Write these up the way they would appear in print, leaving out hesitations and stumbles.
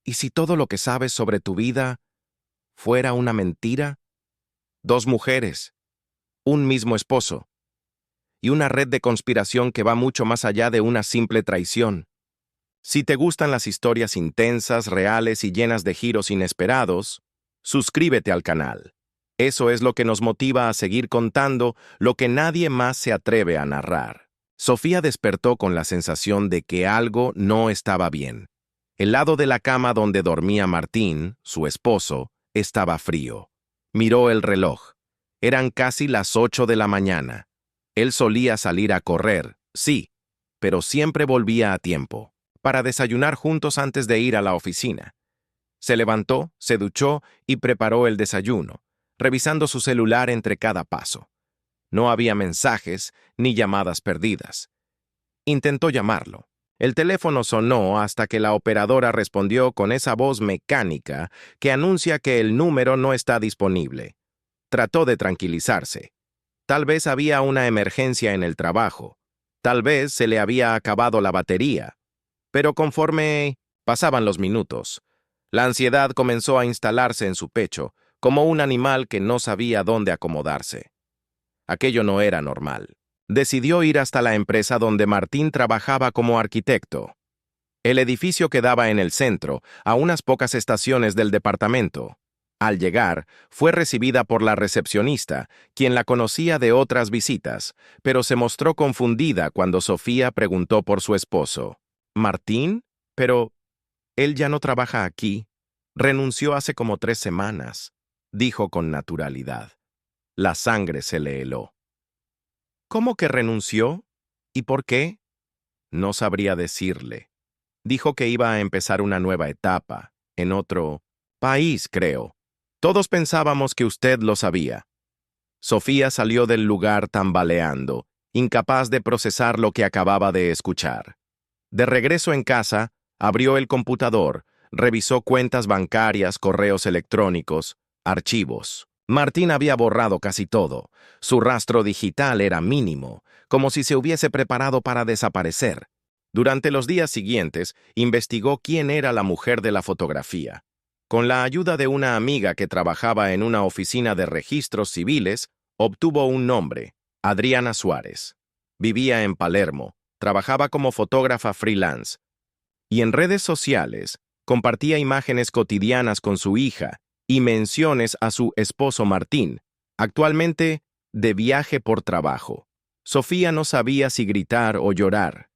¿Y si todo lo que sabes sobre tu vida fuera una mentira? Dos mujeres, un mismo esposo, y una red de conspiración que va mucho más allá de una simple traición. Si te gustan las historias intensas, reales y llenas de giros inesperados, suscríbete al canal. Eso es lo que nos motiva a seguir contando lo que nadie más se atreve a narrar. Sofía despertó con la sensación de que algo no estaba bien. El lado de la cama donde dormía Martín, su esposo, estaba frío. Miró el reloj. Eran casi las 8 de la mañana. Él solía salir a correr, sí, pero siempre volvía a tiempo, para desayunar juntos antes de ir a la oficina. Se levantó, se duchó y preparó el desayuno, revisando su celular entre cada paso. No había mensajes ni llamadas perdidas. Intentó llamarlo. El teléfono sonó hasta que la operadora respondió con esa voz mecánica que anuncia que el número no está disponible. Trató de tranquilizarse. Tal vez había una emergencia en el trabajo. Tal vez se le había acabado la batería. Pero conforme pasaban los minutos, la ansiedad comenzó a instalarse en su pecho, como un animal que no sabía dónde acomodarse. Aquello no era normal. Decidió ir hasta la empresa donde Martín trabajaba como arquitecto. El edificio quedaba en el centro, a unas pocas estaciones del departamento. Al llegar, fue recibida por la recepcionista, quien la conocía de otras visitas, pero se mostró confundida cuando Sofía preguntó por su esposo. ¿Martín? Pero él ya no trabaja aquí. Renunció hace como 3 semanas, dijo con naturalidad. La sangre se le heló. ¿Cómo que renunció? ¿Y por qué? No sabría decirle. Dijo que iba a empezar una nueva etapa, en otro país, creo. Todos pensábamos que usted lo sabía. Sofía salió del lugar tambaleando, incapaz de procesar lo que acababa de escuchar. De regreso en casa, abrió el computador, revisó cuentas bancarias, correos electrónicos, archivos. Martín había borrado casi todo. Su rastro digital era mínimo, como si se hubiese preparado para desaparecer. Durante los días siguientes, investigó quién era la mujer de la fotografía. Con la ayuda de una amiga que trabajaba en una oficina de registros civiles, obtuvo un nombre: Adriana Suárez. Vivía en Palermo, trabajaba como fotógrafa freelance, y en redes sociales compartía imágenes cotidianas con su hija y menciones a su esposo Martín, actualmente de viaje por trabajo. Sofía no sabía si gritar o llorar.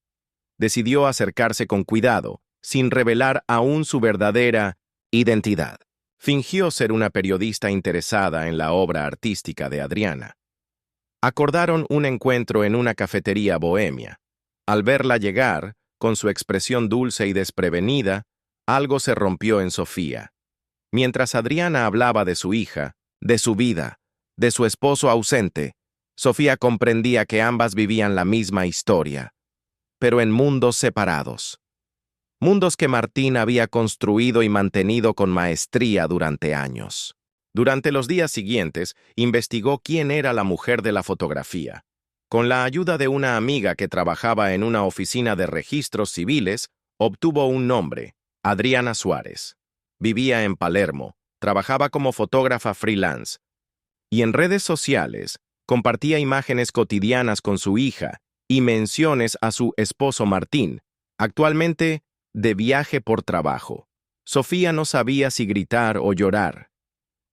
Decidió acercarse con cuidado, sin revelar aún su verdadera identidad. Fingió ser una periodista interesada en la obra artística de Adriana. Acordaron un encuentro en una cafetería bohemia. Al verla llegar, con su expresión dulce y desprevenida, algo se rompió en Sofía. Mientras Adriana hablaba de su hija, de su vida, de su esposo ausente, Sofía comprendía que ambas vivían la misma historia, pero en mundos separados. Mundos que Martín había construido y mantenido con maestría durante años. Durante los días siguientes, investigó quién era la mujer de la fotografía. Con la ayuda de una amiga que trabajaba en una oficina de registros civiles, obtuvo un nombre: Adriana Suárez. Vivía en Palermo, trabajaba como fotógrafa freelance, y en redes sociales compartía imágenes cotidianas con su hija y menciones a su esposo Martín, actualmente de viaje por trabajo. Sofía no sabía si gritar o llorar.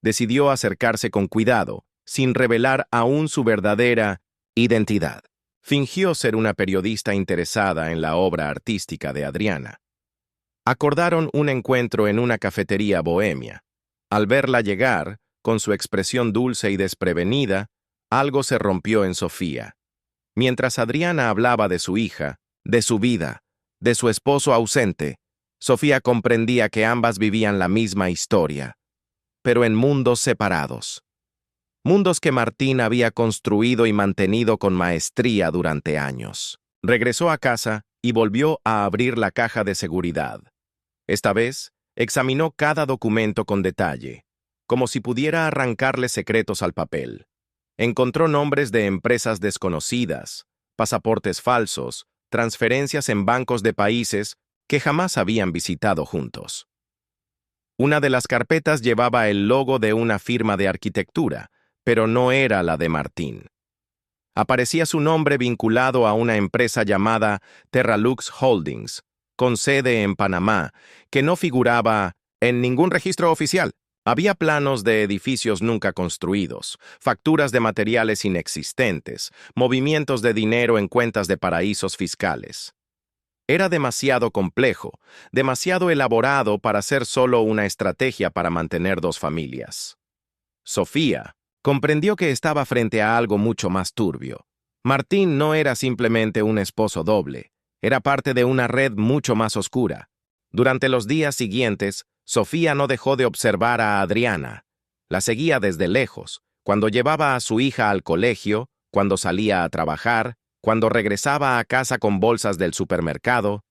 Decidió acercarse con cuidado, sin revelar aún su verdadera identidad. Fingió ser una periodista interesada en la obra artística de Adriana. Acordaron un encuentro en una cafetería bohemia. Al verla llegar, con su expresión dulce y desprevenida, algo se rompió en Sofía. Mientras Adriana hablaba de su hija, de su vida, de su esposo ausente, Sofía comprendía que ambas vivían la misma historia, pero en mundos separados. Mundos que Martín había construido y mantenido con maestría durante años. Regresó a casa y volvió a abrir la caja de seguridad. Esta vez, examinó cada documento con detalle, como si pudiera arrancarle secretos al papel. Encontró nombres de empresas desconocidas, pasaportes falsos, transferencias en bancos de países que jamás habían visitado juntos. Una de las carpetas llevaba el logo de una firma de arquitectura, pero no era la de Martín. Aparecía su nombre vinculado a una empresa llamada Terralux Holdings, con sede en Panamá, que no figuraba en ningún registro oficial. Había planos de edificios nunca construidos, facturas de materiales inexistentes, movimientos de dinero en cuentas de paraísos fiscales. Era demasiado complejo, demasiado elaborado para ser solo una estrategia para mantener dos familias. Sofía comprendió que estaba frente a algo mucho más turbio. Martín no era simplemente un esposo doble, era parte de una red mucho más oscura. Durante los días siguientes, Sofía no dejó de observar a Adriana. La seguía desde lejos, cuando llevaba a su hija al colegio, cuando salía a trabajar, cuando regresaba a casa con bolsas del supermercado.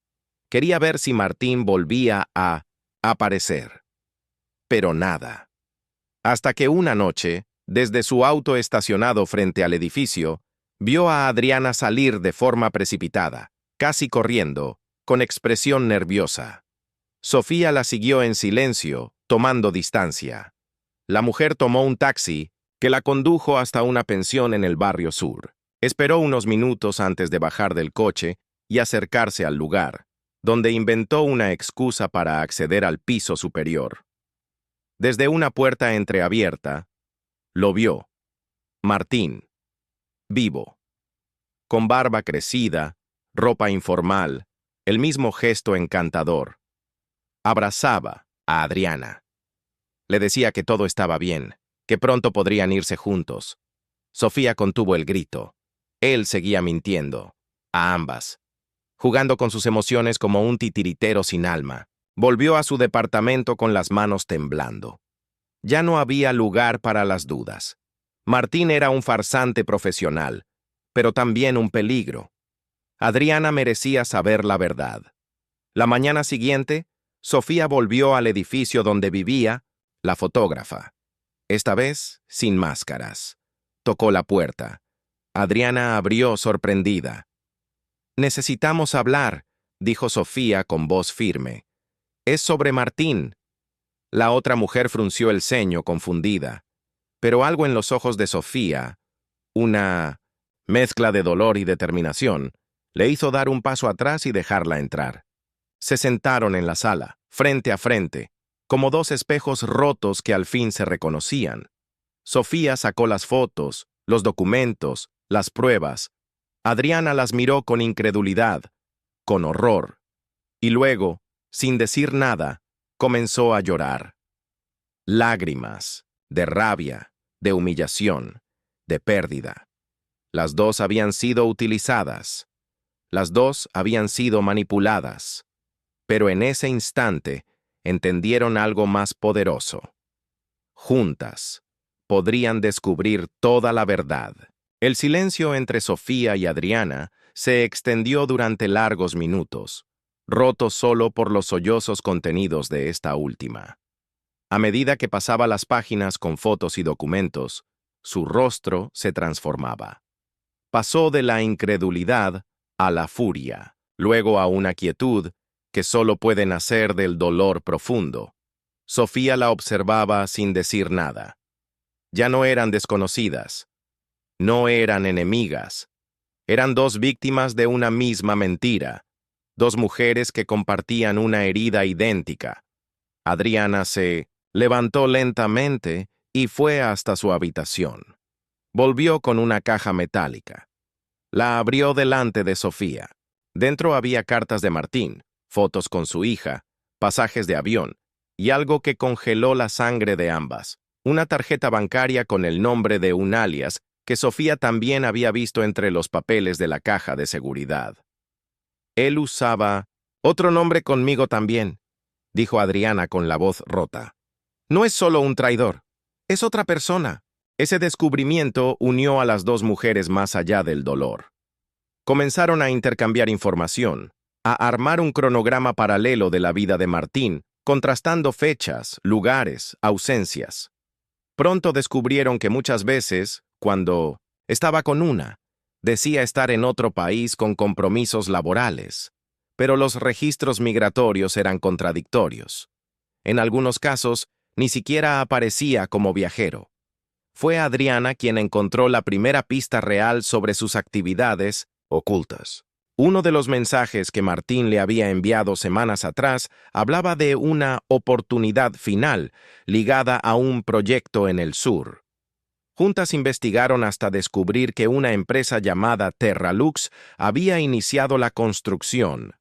Quería ver si Martín volvía a aparecer. Pero nada. Hasta que una noche, desde su auto estacionado frente al edificio, vio a Adriana salir de forma precipitada, casi corriendo, con expresión nerviosa. Sofía la siguió en silencio, tomando distancia. La mujer tomó un taxi que la condujo hasta una pensión en el barrio sur. Esperó unos minutos antes de bajar del coche y acercarse al lugar, donde inventó una excusa para acceder al piso superior. Desde una puerta entreabierta, lo vio. Martín, vivo, con barba crecida, ropa informal, el mismo gesto encantador. Abrazaba a Adriana. Le decía que todo estaba bien, que pronto podrían irse juntos. Sofía contuvo el grito. Él seguía mintiendo, a ambas, jugando con sus emociones como un titiritero sin alma. Volvió a su departamento con las manos temblando. Ya no había lugar para las dudas. Martín era un farsante profesional, pero también un peligro. Adriana merecía saber la verdad. La mañana siguiente, Sofía volvió al edificio donde vivía la fotógrafa. Esta vez, sin máscaras. Tocó la puerta. Adriana abrió sorprendida. «Necesitamos hablar», dijo Sofía con voz firme. «Es sobre Martín». La otra mujer frunció el ceño, confundida. Pero algo en los ojos de Sofía, una mezcla de dolor y determinación, le hizo dar un paso atrás y dejarla entrar. Se sentaron en la sala, frente a frente, como dos espejos rotos que al fin se reconocían. Sofía sacó las fotos, los documentos, las pruebas. Adriana las miró con incredulidad, con horror. Y luego, sin decir nada, comenzó a llorar. Lágrimas, de rabia, de humillación, de pérdida. Las dos habían sido utilizadas. Las dos habían sido manipuladas. Pero en ese instante entendieron algo más poderoso. Juntas, podrían descubrir toda la verdad. El silencio entre Sofía y Adriana se extendió durante largos minutos, roto solo por los sollozos contenidos de esta última. A medida que pasaba las páginas con fotos y documentos, su rostro se transformaba. Pasó de la incredulidad a la furia, luego a una quietud que solo puede nacer del dolor profundo. Sofía la observaba sin decir nada. Ya no eran desconocidas. No eran enemigas. Eran dos víctimas de una misma mentira. Dos mujeres que compartían una herida idéntica. Adriana se levantó lentamente y fue hasta su habitación. Volvió con una caja metálica. La abrió delante de Sofía. Dentro había cartas de Martín, fotos con su hija, pasajes de avión y algo que congeló la sangre de ambas. Una tarjeta bancaria con el nombre de un alias que Sofía también había visto entre los papeles de la caja de seguridad. Él usaba otro nombre conmigo también, dijo Adriana con la voz rota. No es solo un traidor, es otra persona. Ese descubrimiento unió a las dos mujeres más allá del dolor. Comenzaron a intercambiar información, a armar un cronograma paralelo de la vida de Martín, contrastando fechas, lugares, ausencias. Pronto descubrieron que muchas veces, cuando estaba con una, decía estar en otro país con compromisos laborales, pero los registros migratorios eran contradictorios. En algunos casos, ni siquiera aparecía como viajero. Fue Adriana quien encontró la primera pista real sobre sus actividades ocultas. Uno de los mensajes que Martín le había enviado semanas atrás hablaba de una oportunidad final ligada a un proyecto en el sur. Juntas investigaron hasta descubrir que una empresa llamada Terralux había iniciado la construcción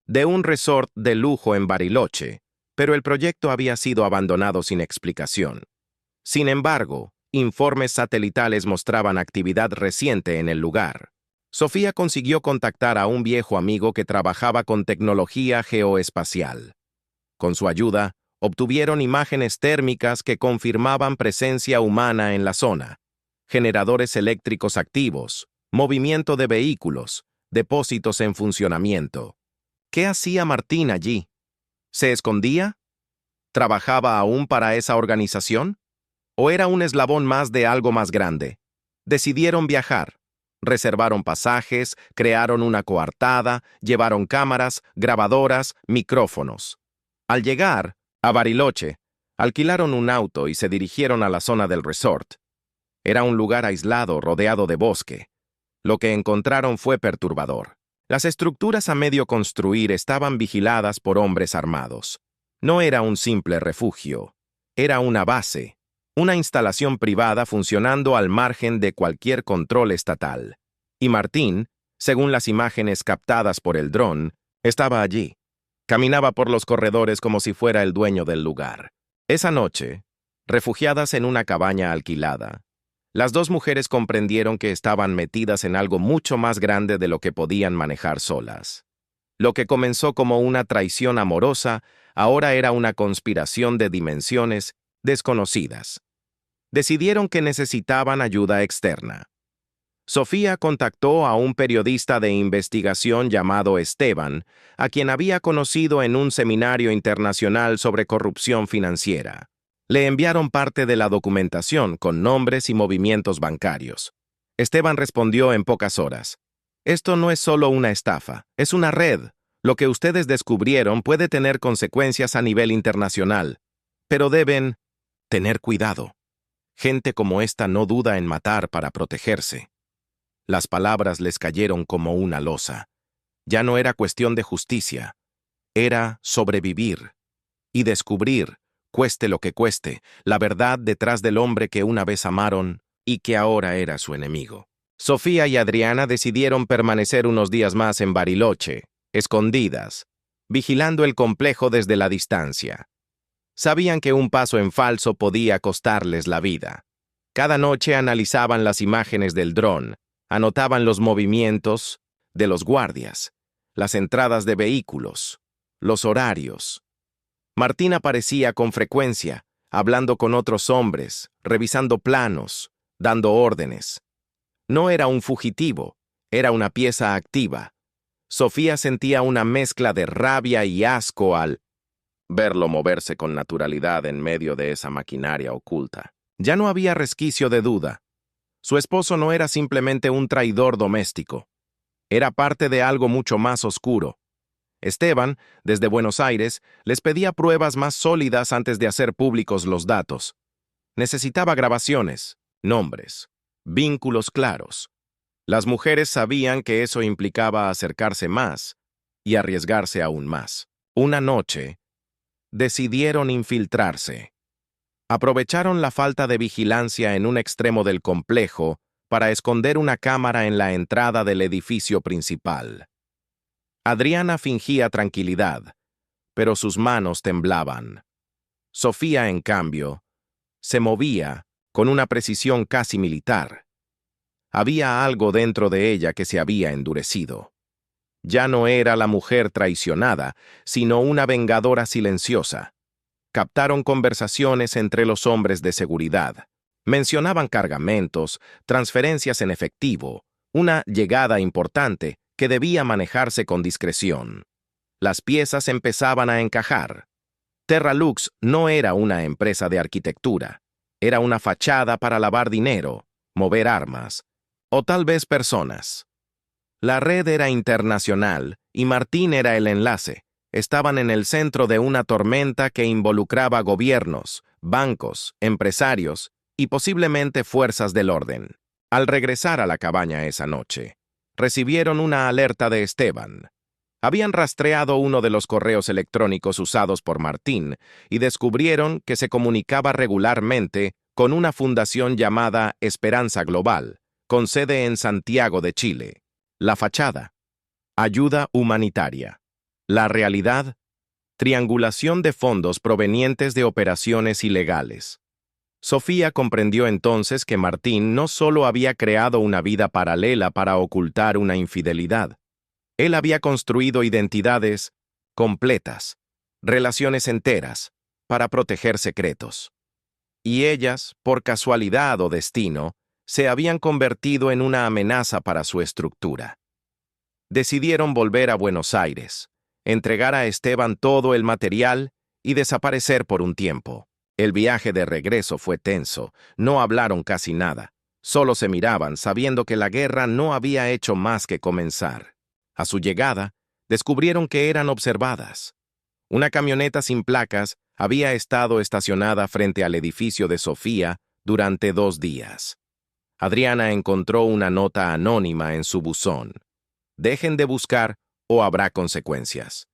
de un resort de lujo en Bariloche, pero el proyecto había sido abandonado sin explicación. Sin embargo, informes satelitales mostraban actividad reciente en el lugar. Sofía consiguió contactar a un viejo amigo que trabajaba con tecnología geoespacial. Con su ayuda, obtuvieron imágenes térmicas que confirmaban presencia humana en la zona, generadores eléctricos activos, movimiento de vehículos, depósitos en funcionamiento. ¿Qué hacía Martín allí? ¿Se escondía? ¿Trabajaba aún para esa organización? ¿O era un eslabón más de algo más grande? Decidieron viajar. Reservaron pasajes, crearon una coartada, llevaron cámaras, grabadoras, micrófonos. Al llegar a Bariloche, alquilaron un auto y se dirigieron a la zona del resort. Era un lugar aislado, rodeado de bosque. Lo que encontraron fue perturbador. Las estructuras a medio construir estaban vigiladas por hombres armados. No era un simple refugio, era una base, una instalación privada funcionando al margen de cualquier control estatal. Y Martín, según las imágenes captadas por el dron, estaba allí. Caminaba por los corredores como si fuera el dueño del lugar. Esa noche, refugiadas en una cabaña alquilada, las dos mujeres comprendieron que estaban metidas en algo mucho más grande de lo que podían manejar solas. Lo que comenzó como una traición amorosa, ahora era una conspiración de dimensiones desconocidas. Decidieron que necesitaban ayuda externa. Sofía contactó a un periodista de investigación llamado Esteban, a quien había conocido en un seminario internacional sobre corrupción financiera. Le enviaron parte de la documentación con nombres y movimientos bancarios. Esteban respondió en pocas horas. Esto no es solo una estafa, es una red. Lo que ustedes descubrieron puede tener consecuencias a nivel internacional, pero deben tener cuidado. Gente como esta no duda en matar para protegerse. Las palabras les cayeron como una losa. Ya no era cuestión de justicia, era sobrevivir y descubrir, cueste lo que cueste, la verdad detrás del hombre que una vez amaron y que ahora era su enemigo. Sofía y Adriana decidieron permanecer unos días más en Bariloche, escondidas, vigilando el complejo desde la distancia. Sabían que un paso en falso podía costarles la vida. Cada noche analizaban las imágenes del dron, anotaban los movimientos de los guardias, las entradas de vehículos, los horarios. Martín aparecía con frecuencia, hablando con otros hombres, revisando planos, dando órdenes. No era un fugitivo, era una pieza activa. Sofía sentía una mezcla de rabia y asco al verlo moverse con naturalidad en medio de esa maquinaria oculta. Ya no había resquicio de duda. Su esposo no era simplemente un traidor doméstico. Era parte de algo mucho más oscuro. Esteban, desde Buenos Aires, les pedía pruebas más sólidas antes de hacer públicos los datos. Necesitaba grabaciones, nombres, vínculos claros. Las mujeres sabían que eso implicaba acercarse más y arriesgarse aún más. Una noche, decidieron infiltrarse. Aprovecharon la falta de vigilancia en un extremo del complejo para esconder una cámara en la entrada del edificio principal. Adriana fingía tranquilidad, pero sus manos temblaban. Sofía, en cambio, se movía con una precisión casi militar. Había algo dentro de ella que se había endurecido. Ya no era la mujer traicionada, sino una vengadora silenciosa. Captaron conversaciones entre los hombres de seguridad. Mencionaban cargamentos, transferencias en efectivo, una llegada importante que debía manejarse con discreción. Las piezas empezaban a encajar. Terralux no era una empresa de arquitectura, era una fachada para lavar dinero, mover armas, o tal vez personas. La red era internacional y Martín era el enlace, estaban en el centro de una tormenta que involucraba gobiernos, bancos, empresarios y posiblemente fuerzas del orden. Al regresar a la cabaña esa noche, recibieron una alerta de Esteban. Habían rastreado uno de los correos electrónicos usados por Martín y descubrieron que se comunicaba regularmente con una fundación llamada Esperanza Global, con sede en Santiago de Chile. La fachada: ayuda humanitaria. La realidad: triangulación de fondos provenientes de operaciones ilegales. Sofía comprendió entonces que Martín no solo había creado una vida paralela para ocultar una infidelidad. Él había construido identidades completas, relaciones enteras, para proteger secretos. Y ellas, por casualidad o destino, se habían convertido en una amenaza para su estructura. Decidieron volver a Buenos Aires, entregar a Esteban todo el material y desaparecer por un tiempo. El viaje de regreso fue tenso, no hablaron casi nada, solo se miraban sabiendo que la guerra no había hecho más que comenzar. A su llegada, descubrieron que eran observadas. Una camioneta sin placas había estado estacionada frente al edificio de Sofía durante 2 días. Adriana encontró una nota anónima en su buzón: dejen de buscar o habrá consecuencias.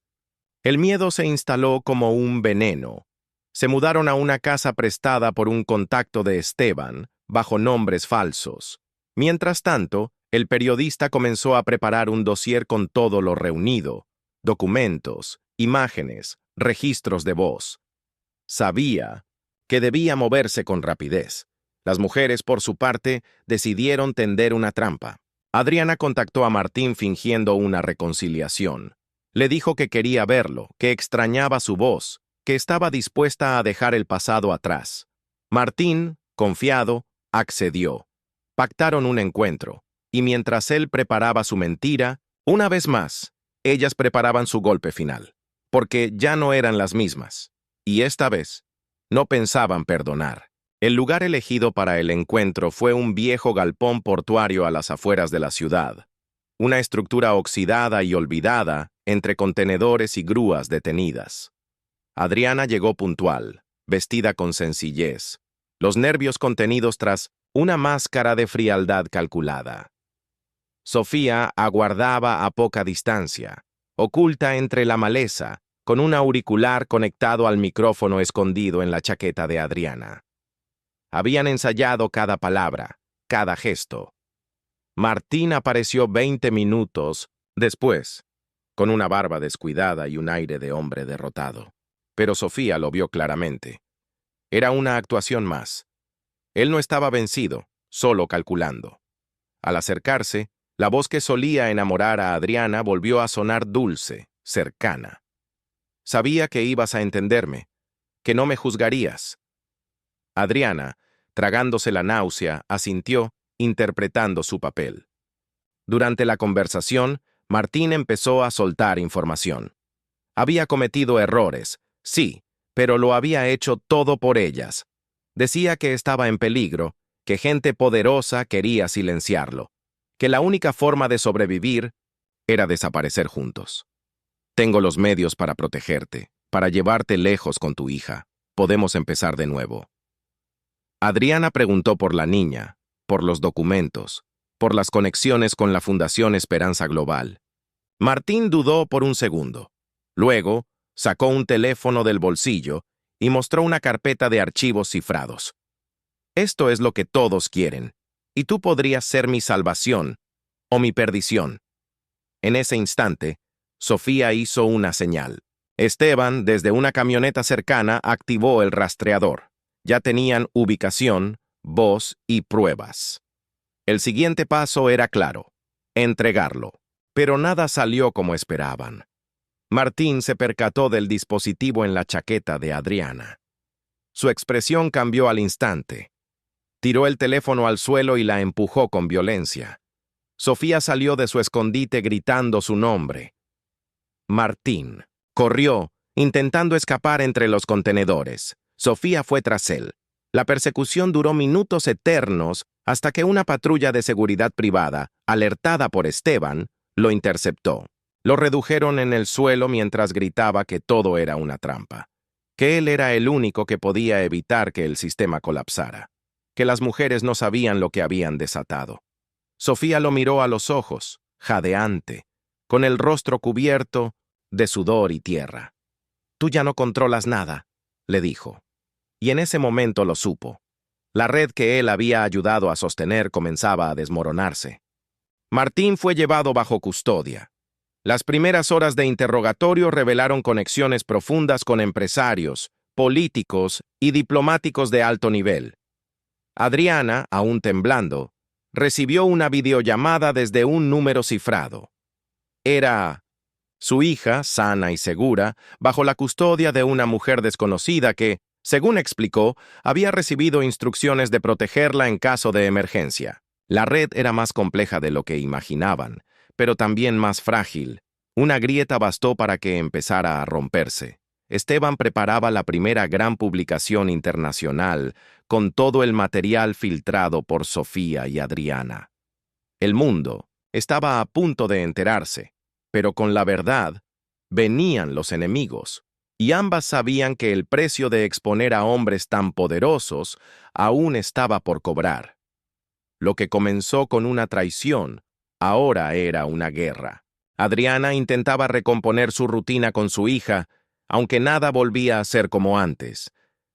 El miedo se instaló como un veneno. Se mudaron a una casa prestada por un contacto de Esteban, bajo nombres falsos. Mientras tanto, el periodista comenzó a preparar un dossier con todo lo reunido: documentos, imágenes, registros de voz. Sabía que debía moverse con rapidez. Las mujeres, por su parte, decidieron tender una trampa. Adriana contactó a Martín fingiendo una reconciliación. Le dijo que quería verlo, que extrañaba su voz, que estaba dispuesta a dejar el pasado atrás. Martín, confiado, accedió. Pactaron un encuentro, y mientras él preparaba su mentira, una vez más, ellas preparaban su golpe final, porque ya no eran las mismas, y esta vez no pensaban perdonar. El lugar elegido para el encuentro fue un viejo galpón portuario a las afueras de la ciudad, una estructura oxidada y olvidada entre contenedores y grúas detenidas. Adriana llegó puntual, vestida con sencillez, los nervios contenidos tras una máscara de frialdad calculada. Sofía aguardaba a poca distancia, oculta entre la maleza, con un auricular conectado al micrófono escondido en la chaqueta de Adriana. Habían ensayado cada palabra, cada gesto. Martín apareció 20 minutos después, con una barba descuidada y un aire de hombre derrotado. Pero Sofía lo vio claramente. Era una actuación más. Él no estaba vencido, solo calculando. Al acercarse, la voz que solía enamorar a Adriana volvió a sonar dulce, cercana. Sabía que ibas a entenderme, que no me juzgarías. Adriana, tragándose la náusea, asintió, interpretando su papel. Durante la conversación, Martín empezó a soltar información. Había cometido errores, sí, pero lo había hecho todo por ellas. Decía que estaba en peligro, que gente poderosa quería silenciarlo, que la única forma de sobrevivir era desaparecer juntos. Tengo los medios para protegerte, para llevarte lejos con tu hija. Podemos empezar de nuevo. Adriana preguntó por la niña, por los documentos, por las conexiones con la Fundación Esperanza Global. Martín dudó por un segundo. Luego, sacó un teléfono del bolsillo y mostró una carpeta de archivos cifrados. Esto es lo que todos quieren, y tú podrías ser mi salvación o mi perdición. En ese instante, Sofía hizo una señal. Esteban, desde una camioneta cercana, activó el rastreador. Ya tenían ubicación, voz y pruebas. El siguiente paso era claro: entregarlo. Pero nada salió como esperaban. Martín se percató del dispositivo en la chaqueta de Adriana. Su expresión cambió al instante. Tiró el teléfono al suelo y la empujó con violencia. Sofía salió de su escondite gritando su nombre. Martín. Corrió, intentando escapar entre los contenedores. Sofía fue tras él. La persecución duró minutos eternos hasta que una patrulla de seguridad privada, alertada por Esteban, lo interceptó. Lo redujeron en el suelo mientras gritaba que todo era una trampa, que él era el único que podía evitar que el sistema colapsara, que las mujeres no sabían lo que habían desatado. Sofía lo miró a los ojos, jadeante, con el rostro cubierto de sudor y tierra. «Tú ya no controlas nada», le dijo. Y en ese momento lo supo. La red que él había ayudado a sostener comenzaba a desmoronarse. Martín fue llevado bajo custodia. Las primeras horas de interrogatorio revelaron conexiones profundas con empresarios, políticos y diplomáticos de alto nivel. Adriana, aún temblando, recibió una videollamada desde un número cifrado. Era su hija, sana y segura, bajo la custodia de una mujer desconocida que, según explicó, había recibido instrucciones de protegerla en caso de emergencia. La red era más compleja de lo que imaginaban, pero también más frágil. Una grieta bastó para que empezara a romperse. Esteban preparaba la primera gran publicación internacional con todo el material filtrado por Sofía y Adriana. El mundo estaba a punto de enterarse, pero con la verdad venían los enemigos, y ambas sabían que el precio de exponer a hombres tan poderosos aún estaba por cobrar. Lo que comenzó con una traición, ahora era una guerra. Adriana intentaba recomponer su rutina con su hija, aunque nada volvía a ser como antes.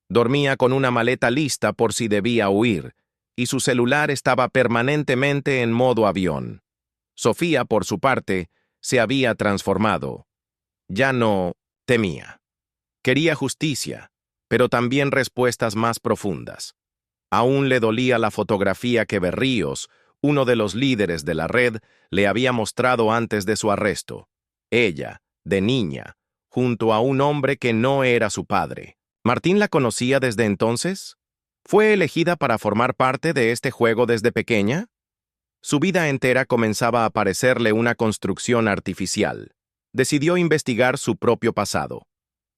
Dormía con una maleta lista por si debía huir, y su celular estaba permanentemente en modo avión. Sofía, por su parte, se había transformado. Ya no temía. Quería justicia, pero también respuestas más profundas. Aún le dolía la fotografía que Berríos, uno de los líderes de la red, le había mostrado antes de su arresto. Ella, de niña, junto a un hombre que no era su padre. ¿Martín la conocía desde entonces? ¿Fue elegida para formar parte de este juego desde pequeña? Su vida entera comenzaba a parecerle una construcción artificial. Decidió investigar su propio pasado.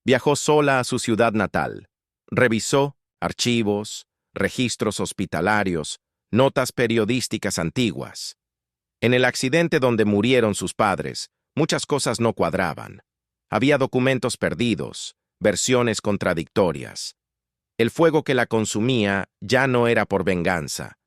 Viajó sola a su ciudad natal. Revisó archivos, registros hospitalarios, notas periodísticas antiguas. En el accidente donde murieron sus padres, muchas cosas no cuadraban. Había documentos perdidos, versiones contradictorias. El fuego que la consumía ya no era por venganza,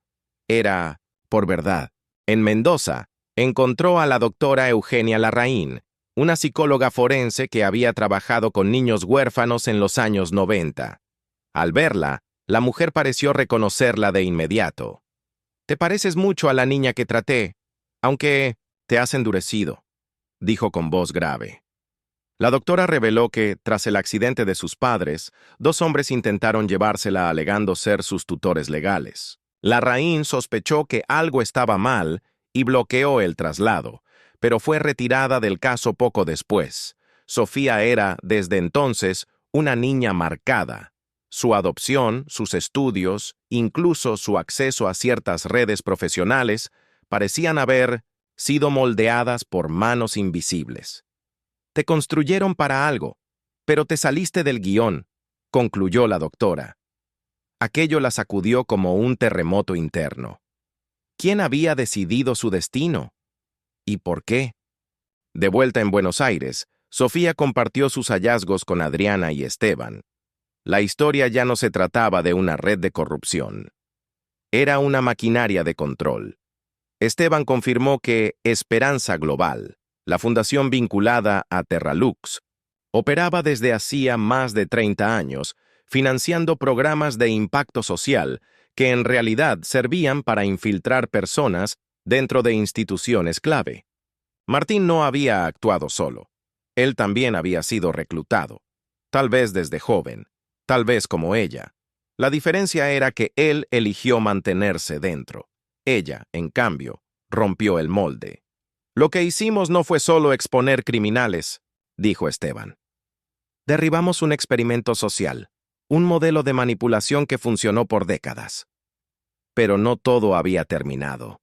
era por verdad. En Mendoza, encontró a la doctora Eugenia Larraín, una psicóloga forense que había trabajado con niños huérfanos en los años 90. Al verla, la mujer pareció reconocerla de inmediato. «Te pareces mucho a la niña que traté, aunque te has endurecido», dijo con voz grave. La doctora reveló que, tras el accidente de sus padres, dos hombres intentaron llevársela alegando ser sus tutores legales. Larraín sospechó que algo estaba mal y bloqueó el traslado, pero fue retirada del caso poco después. Sofía era, desde entonces, una niña marcada. Su adopción, sus estudios, incluso su acceso a ciertas redes profesionales, parecían haber sido moldeadas por manos invisibles. «Te construyeron para algo, pero te saliste del guión», concluyó la doctora. Aquello la sacudió como un terremoto interno. ¿Quién había decidido su destino? ¿Y por qué? De vuelta en Buenos Aires, Sofía compartió sus hallazgos con Adriana y Esteban. La historia ya no se trataba de una red de corrupción. Era una maquinaria de control. Esteban confirmó que Esperanza Global, la fundación vinculada a Terralux, operaba desde hacía más de 30 años, financiando programas de impacto social que en realidad servían para infiltrar personas dentro de instituciones clave. Martín no había actuado solo. Él también había sido reclutado, tal vez desde joven, tal vez como ella. La diferencia era que él eligió mantenerse dentro. Ella, en cambio, rompió el molde. «Lo que hicimos no fue solo exponer criminales», dijo Esteban. «Derribamos un experimento social, un modelo de manipulación que funcionó por décadas». Pero no todo había terminado.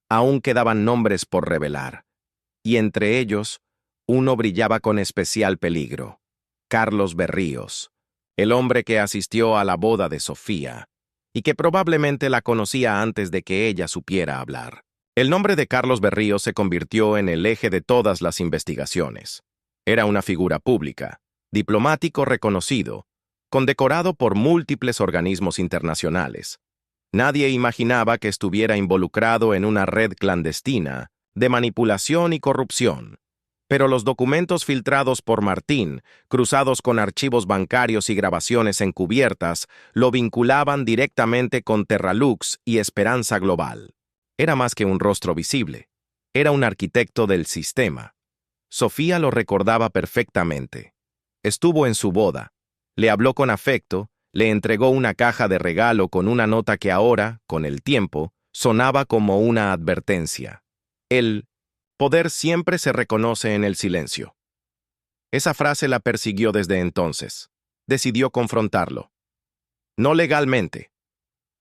Aún quedaban nombres por revelar, y entre ellos, uno brillaba con especial peligro: Carlos Berríos, el hombre que asistió a la boda de Sofía, y que probablemente la conocía antes de que ella supiera hablar. El nombre de Carlos Berríos se convirtió en el eje de todas las investigaciones. Era una figura pública, diplomático reconocido, condecorado por múltiples organismos internacionales. Nadie imaginaba que estuviera involucrado en una red clandestina de manipulación y corrupción. Pero los documentos filtrados por Martín, cruzados con archivos bancarios y grabaciones encubiertas, lo vinculaban directamente con Terralux y Esperanza Global. Era más que un rostro visible. Era un arquitecto del sistema. Sofía lo recordaba perfectamente. Estuvo en su boda. Le habló con afecto, le entregó una caja de regalo con una nota que ahora, con el tiempo, sonaba como una advertencia. El poder siempre se reconoce en el silencio. Esa frase la persiguió desde entonces. Decidió confrontarlo. No legalmente.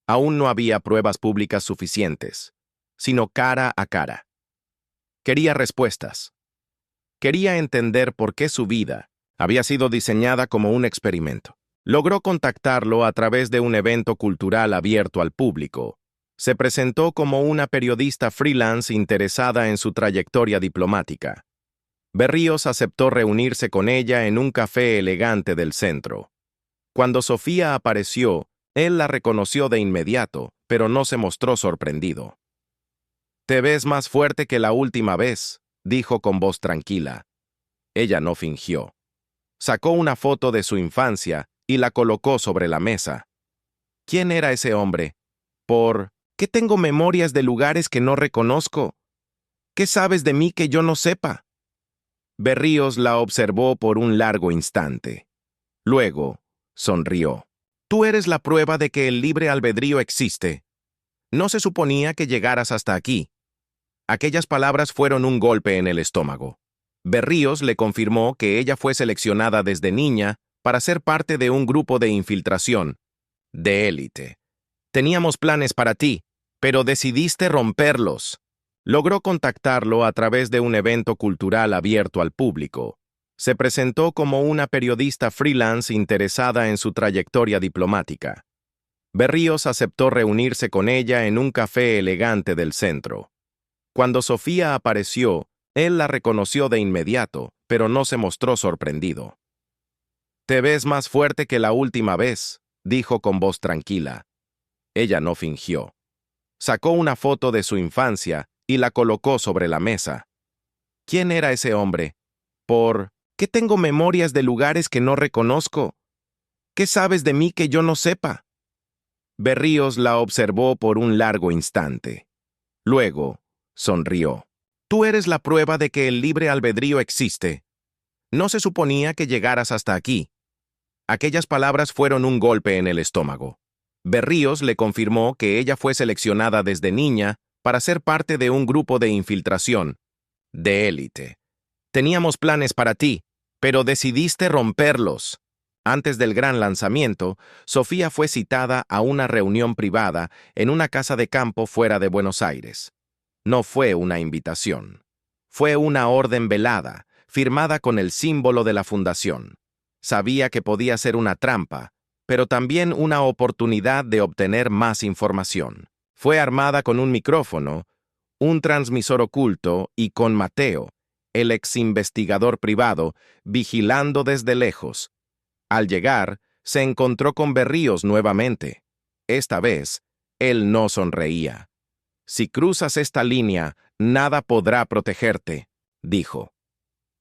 Aún no había pruebas públicas suficientes, sino cara a cara. Quería respuestas. Quería entender por qué su vida había sido diseñada como un experimento. Logró contactarlo a través de un evento cultural abierto al público. Se presentó como una periodista freelance interesada en su trayectoria diplomática. Berríos aceptó reunirse con ella en un café elegante del centro. Cuando Sofía apareció, él la reconoció de inmediato, pero no se mostró sorprendido. «Te ves más fuerte que la última vez», dijo con voz tranquila. Ella no fingió. Sacó una foto de su infancia y la colocó sobre la mesa. ¿Quién era ese hombre? ¿Por qué tengo memorias de lugares que no reconozco? ¿Qué sabes de mí que yo no sepa? Berríos la observó por un largo instante. Luego, sonrió. Tú eres la prueba de que el libre albedrío existe. No se suponía que llegaras hasta aquí. Aquellas palabras fueron un golpe en el estómago. Berríos le confirmó que ella fue seleccionada desde niña para ser parte de un grupo de infiltración, de élite. Teníamos planes para ti, pero decidiste romperlos. Logró contactarlo a través de un evento cultural abierto al público. Se presentó como una periodista freelance interesada en su trayectoria diplomática. Berríos aceptó reunirse con ella en un café elegante del centro. Cuando Sofía apareció, él la reconoció de inmediato, pero no se mostró sorprendido. «Te ves más fuerte que la última vez», dijo con voz tranquila. Ella no fingió. Sacó una foto de su infancia y la colocó sobre la mesa. ¿Quién era ese hombre? ¿Por qué tengo memorias de lugares que no reconozco? ¿Qué sabes de mí que yo no sepa? Berríos la observó por un largo instante. Luego, sonrió. Tú eres la prueba de que el libre albedrío existe. No se suponía que llegaras hasta aquí. Aquellas palabras fueron un golpe en el estómago. Berríos le confirmó que ella fue seleccionada desde niña para ser parte de un grupo de infiltración, de élite. Teníamos planes para ti, pero decidiste romperlos. Antes del gran lanzamiento, Sofía fue citada a una reunión privada en una casa de campo fuera de Buenos Aires. No fue una invitación. Fue una orden velada, firmada con el símbolo de la fundación. Sabía que podía ser una trampa, pero también una oportunidad de obtener más información. Fue armada con un micrófono, un transmisor oculto y con Mateo, el ex investigador privado, vigilando desde lejos. Al llegar, se encontró con Berríos nuevamente. Esta vez, él no sonreía. «Si cruzas esta línea, nada podrá protegerte», dijo.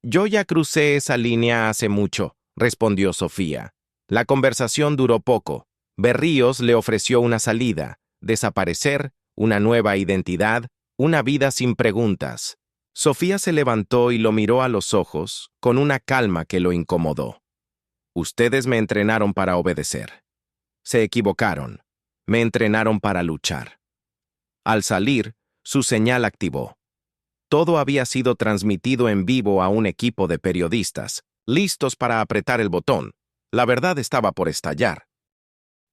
«Yo ya crucé esa línea hace mucho», respondió Sofía. La conversación duró poco. Berríos le ofreció una salida, desaparecer, una nueva identidad, una vida sin preguntas. Sofía se levantó y lo miró a los ojos, con una calma que lo incomodó. «Ustedes me entrenaron para obedecer. Se equivocaron. Me entrenaron para luchar». Al salir, su señal activó. Todo había sido transmitido en vivo a un equipo de periodistas, listos para apretar el botón. La verdad estaba por estallar.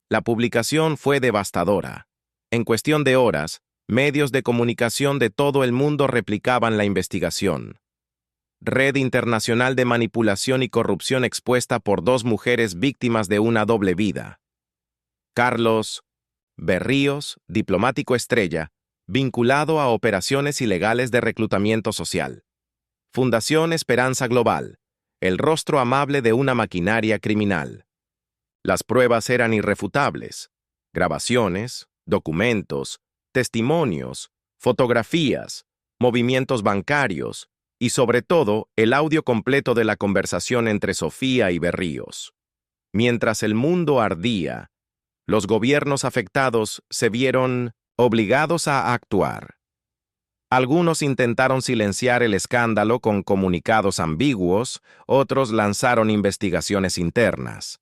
La publicación fue devastadora. En cuestión de horas, medios de comunicación de todo el mundo replicaban la investigación. Red internacional de manipulación y corrupción expuesta por dos mujeres víctimas de una doble vida. Carlos Berríos, diplomático estrella, vinculado a operaciones ilegales de reclutamiento social. Fundación Esperanza Global, el rostro amable de una maquinaria criminal. Las pruebas eran irrefutables. Grabaciones, documentos, testimonios, fotografías, movimientos bancarios y, sobre todo, el audio completo de la conversación entre Sofía y Berríos. Mientras el mundo ardía, los gobiernos afectados se vieron obligados a actuar. Algunos intentaron silenciar el escándalo con comunicados ambiguos, otros lanzaron investigaciones internas.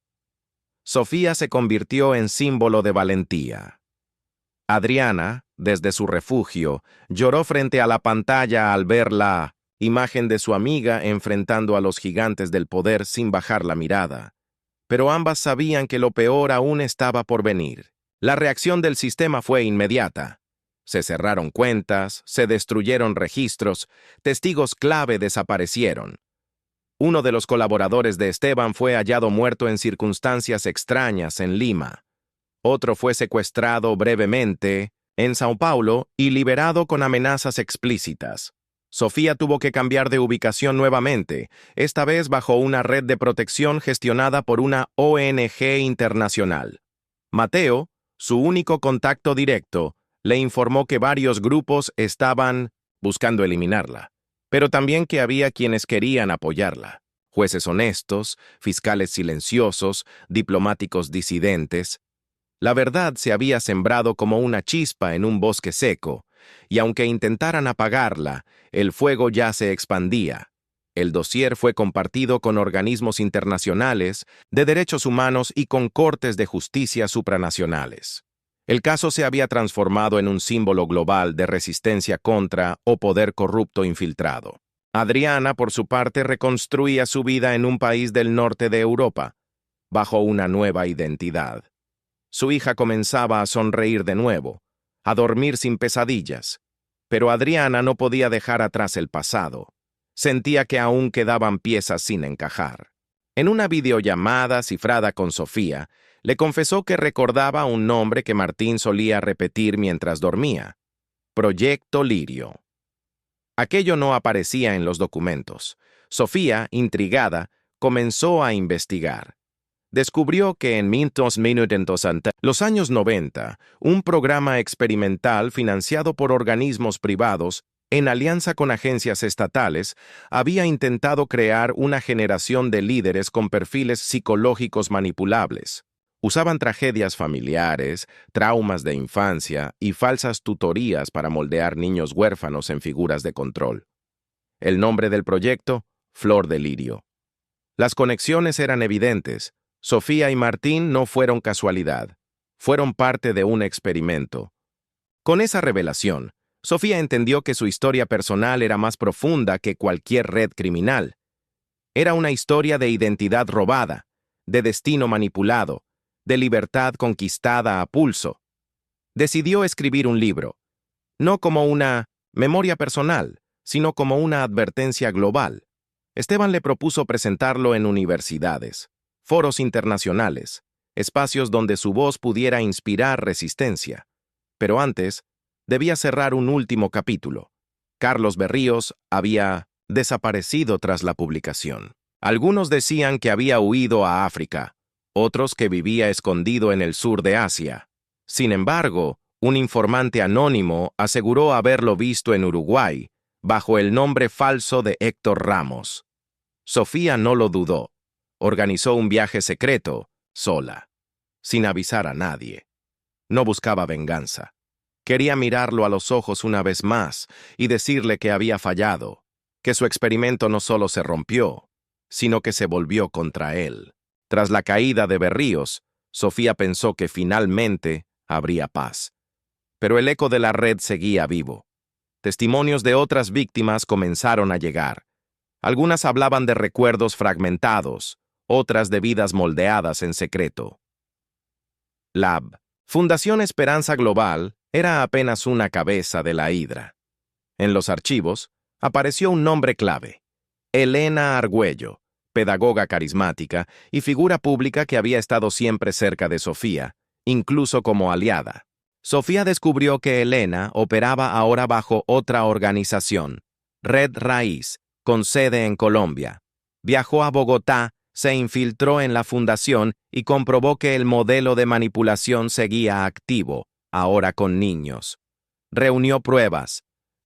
Sofía se convirtió en símbolo de valentía. Adriana, desde su refugio, lloró frente a la pantalla al ver la imagen de su amiga enfrentando a los gigantes del poder sin bajar la mirada. Pero ambas sabían que lo peor aún estaba por venir. La reacción del sistema fue inmediata. Se cerraron cuentas, se destruyeron registros, testigos clave desaparecieron. Uno de los colaboradores de Esteban fue hallado muerto en circunstancias extrañas en Lima. Otro fue secuestrado brevemente en Sao Paulo y liberado con amenazas explícitas. Sofía tuvo que cambiar de ubicación nuevamente, esta vez bajo una red de protección gestionada por una ONG internacional. Mateo, su único contacto directo, le informó que varios grupos estaban buscando eliminarla, pero también que había quienes querían apoyarla. Jueces honestos, fiscales silenciosos, diplomáticos disidentes. La verdad se había sembrado como una chispa en un bosque seco, y aunque intentaran apagarla, el fuego ya se expandía. El dossier fue compartido con organismos internacionales de derechos humanos y con cortes de justicia supranacionales. El caso se había transformado en un símbolo global de resistencia contra o poder corrupto infiltrado. Adriana, por su parte, reconstruía su vida en un país del norte de Europa, bajo una nueva identidad. Su hija comenzaba a sonreír de nuevo, a dormir sin pesadillas, pero Adriana no podía dejar atrás el pasado. Sentía que aún quedaban piezas sin encajar. En una videollamada cifrada con Sofía, le confesó que recordaba un nombre que Martín solía repetir mientras dormía: Proyecto Lirio. Aquello no aparecía en los documentos. Sofía, intrigada, comenzó a investigar. Descubrió que en los años 90, un programa experimental financiado por organismos privados, en alianza con agencias estatales, había intentado crear una generación de líderes con perfiles psicológicos manipulables. Usaban tragedias familiares, traumas de infancia y falsas tutorías para moldear niños huérfanos en figuras de control. El nombre del proyecto: Flor de Lirio. Las conexiones eran evidentes. Sofía y Martín no fueron casualidad, fueron parte de un experimento. Con esa revelación, Sofía entendió que su historia personal era más profunda que cualquier red criminal. Era una historia de identidad robada, de destino manipulado, de libertad conquistada a pulso. Decidió escribir un libro, no como una memoria personal, sino como una advertencia global. Esteban le propuso presentarlo en universidades, foros internacionales, espacios donde su voz pudiera inspirar resistencia. Pero antes, debía cerrar un último capítulo. Carlos Berríos había desaparecido tras la publicación. Algunos decían que había huido a África, otros que vivía escondido en el sur de Asia. Sin embargo, un informante anónimo aseguró haberlo visto en Uruguay, bajo el nombre falso de Héctor Ramos. Sofía no lo dudó. Organizó un viaje secreto, sola, sin avisar a nadie. No buscaba venganza. Quería mirarlo a los ojos una vez más y decirle que había fallado, que su experimento no solo se rompió, sino que se volvió contra él. Tras la caída de Berríos, Sofía pensó que finalmente habría paz. Pero el eco de la red seguía vivo. Testimonios de otras víctimas comenzaron a llegar. Algunas hablaban de recuerdos fragmentados, otras de vidas moldeadas en secreto. Lab, Fundación Esperanza Global, era apenas una cabeza de la hidra. En los archivos apareció un nombre clave: Elena Argüello, pedagoga carismática y figura pública que había estado siempre cerca de Sofía, incluso como aliada. Sofía descubrió que Elena operaba ahora bajo otra organización, Red Raíz, con sede en Colombia. Viajó a Bogotá, se infiltró en la fundación y comprobó que el modelo de manipulación seguía activo, ahora con niños. Reunió pruebas,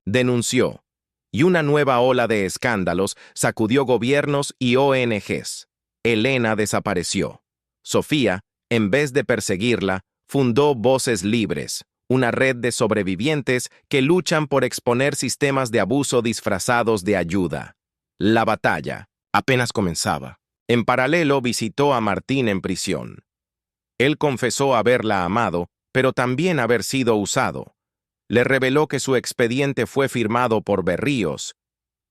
denunció, y una nueva ola de escándalos sacudió gobiernos y ONGs. Elena desapareció. Sofía, en vez de perseguirla, fundó Voces Libres, una red de sobrevivientes que luchan por exponer sistemas de abuso disfrazados de ayuda. La batalla apenas comenzaba. En paralelo visitó a Martín en prisión. Él confesó haberla amado, pero también haber sido usado. Le reveló que su expediente fue firmado por Berríos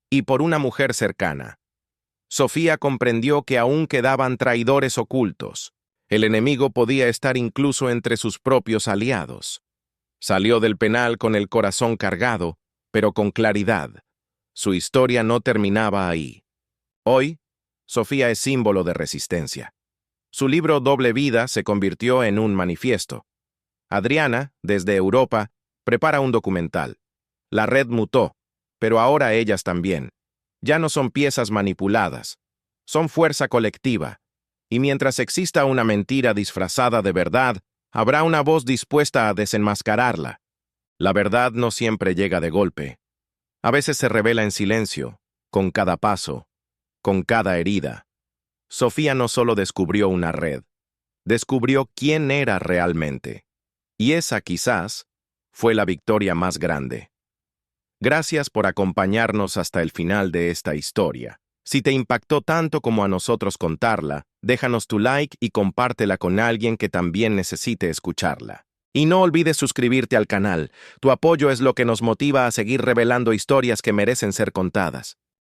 y por una mujer cercana. Sofía comprendió que aún quedaban traidores ocultos. El enemigo podía estar incluso entre sus propios aliados. Salió del penal con el corazón cargado, pero con claridad. Su historia no terminaba ahí. Hoy, Sofía es símbolo de resistencia. Su libro Doble Vida se convirtió en un manifiesto. Adriana, desde Europa, prepara un documental. La red mutó, pero ahora ellas también. Ya no son piezas manipuladas, son fuerza colectiva. Y mientras exista una mentira disfrazada de verdad, habrá una voz dispuesta a desenmascararla. La verdad no siempre llega de golpe. A veces se revela en silencio, con cada paso, con cada herida. Sofía no solo descubrió una red, descubrió quién era realmente. Y esa, quizás, fue la victoria más grande. Gracias por acompañarnos hasta el final de esta historia. Si te impactó tanto como a nosotros contarla, déjanos tu like y compártela con alguien que también necesite escucharla. Y no olvides suscribirte al canal. Tu apoyo es lo que nos motiva a seguir revelando historias que merecen ser contadas.